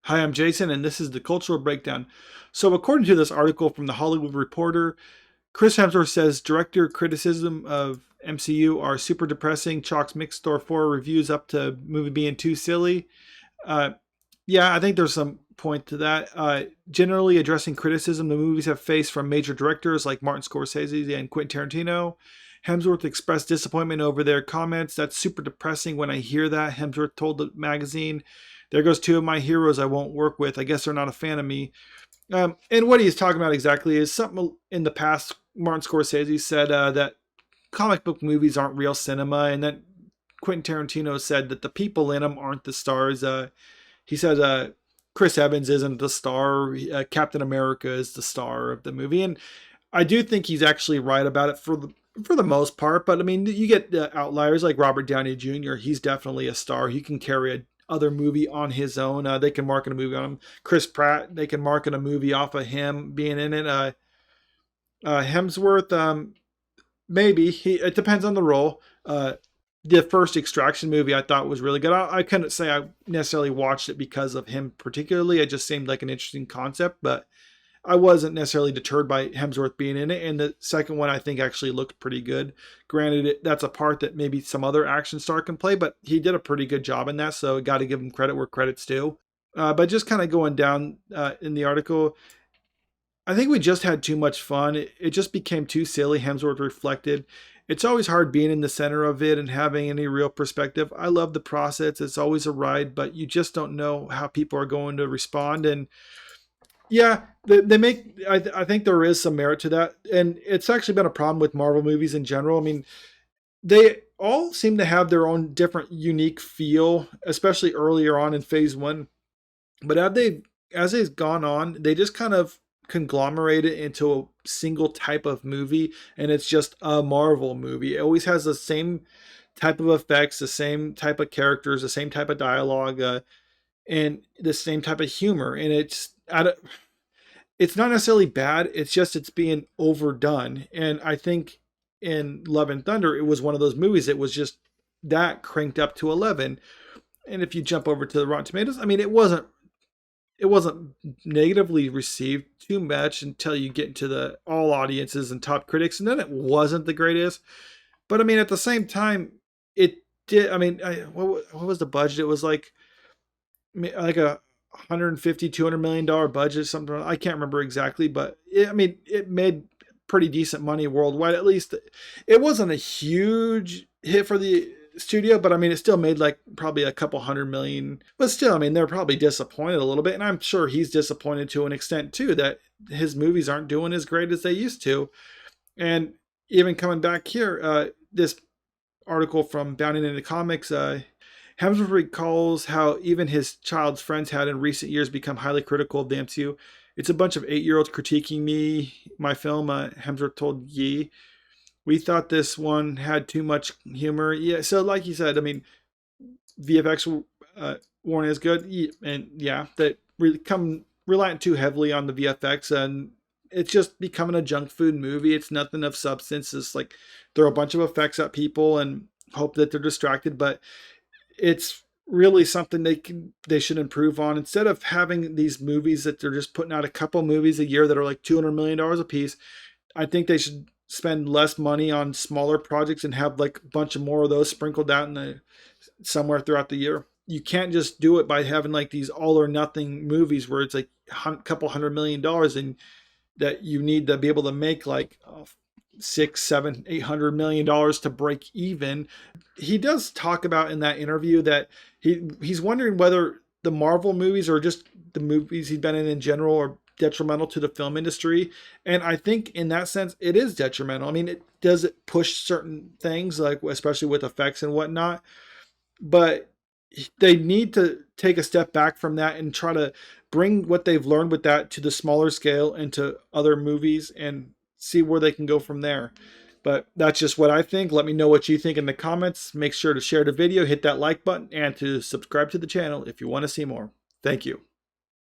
Hi, I'm Jason, and this is the Cultural Breakdown. So, according to this article from The Hollywood Reporter, Chris Hemsworth says director criticism of MCU are super depressing, chalks mixed Thor 4 reviews up to movie being too silly. Uh, yeah, I think there's some point to that. Generally addressing criticism the movies have faced from major directors like Martin Scorsese and Quentin Tarantino. Hemsworth expressed disappointment over their comments. That's super depressing when I hear that, Hemsworth told the magazine. There goes two of my heroes I won't work with. I guess they're not a fan of me. And what he's talking about exactly is something in the past. Martin Scorsese said that comic book movies aren't real cinema, and then Quentin Tarantino said that the people in them aren't the stars. He said Chris Evans isn't the star. Captain America is the star of the movie, and I do think he's actually right about it for the most part. But I mean, you get outliers like Robert Downey Jr. He's definitely a star. He can carry a other movie on his own. They can market a movie on him. Chris Pratt, they can market a movie off of him being in it. Hemsworth, maybe it depends on the role. The first Extraction movie I thought was really good. I couldn't say I necessarily watched it because of him particularly. It just seemed like an interesting concept, but I wasn't necessarily deterred by Hemsworth being in it. And the second one I think actually looked pretty good. Granted, that's a part that maybe some other action star can play, but he did a pretty good job in that. So got to give him credit where credit's due. But just kind of going down in the article, I think we just had too much fun. It just became too silly, Hemsworth reflected. It's always hard being in the center of it and having any real perspective. I love the process. It's always a ride, but you just don't know how people are going to respond. And yeah, they make. I think there is some merit to that, and it's actually been a problem with Marvel movies in general. I mean, they all seem to have their own different, unique feel, especially earlier on in Phase One. But as they've gone on, they just kind of conglomerate it into a single type of movie, and it's just a Marvel movie. It always has the same type of effects, the same type of characters, the same type of dialogue, and the same type of humor. And it's not necessarily bad. It's just it's being overdone. And I think in Love and Thunder, it was one of those movies that was just that cranked up to 11. And if you jump over to the Rotten Tomatoes, I mean, it wasn't negatively received too much until you get into the all audiences and top critics, and then it wasn't the greatest. But I mean, at the same time, it did. I mean, what was the budget? It was like a 150 $200 million budget, something. I can't remember exactly, but I mean, it made pretty decent money worldwide. At least it wasn't a huge hit for the studio, but I mean, it still made like probably a couple hundred million. But still, I mean, they're probably disappointed a little bit, and I'm sure he's disappointed to an extent too that his movies aren't doing as great as they used to. And even coming back here, this article from Bounding into Comics, Hemsworth recalls how even his child's friends had in recent years become highly critical of the MCU. It's a bunch of 8-year-olds critiquing my film, Hemsworth told Ye. We thought this one had too much humor. Yeah, so like you said, I mean, VFX weren't as good. And yeah, that really come relying too heavily on the VFX, and it's just becoming a junk food movie. It's nothing of substance. It's like throw a bunch of effects at people and hope that they're distracted, but it's really something they should improve on. Instead of having these movies that they're just putting out a couple movies a year that are like $200 million a piece, I think they should spend less money on smaller projects and have like a bunch of more of those sprinkled out somewhere throughout the year. You can't just do it by having like these all or nothing movies where it's like a couple $100 million and that you need to be able to make like $600, $700, $800 million to break even. He does talk about in that interview that he's wondering whether the Marvel movies or just the movies he's been in general are detrimental to the film industry. And I think in that sense, it is detrimental. I mean, it does push certain things, like especially with effects and whatnot, but they need to take a step back from that and try to bring what they've learned with that to the smaller scale into other movies and see where they can go from there. But that's just what I think. Let me know what you think in the comments. Make sure to share the video, hit that like button, and to subscribe to the channel if you want to see more. Thank you.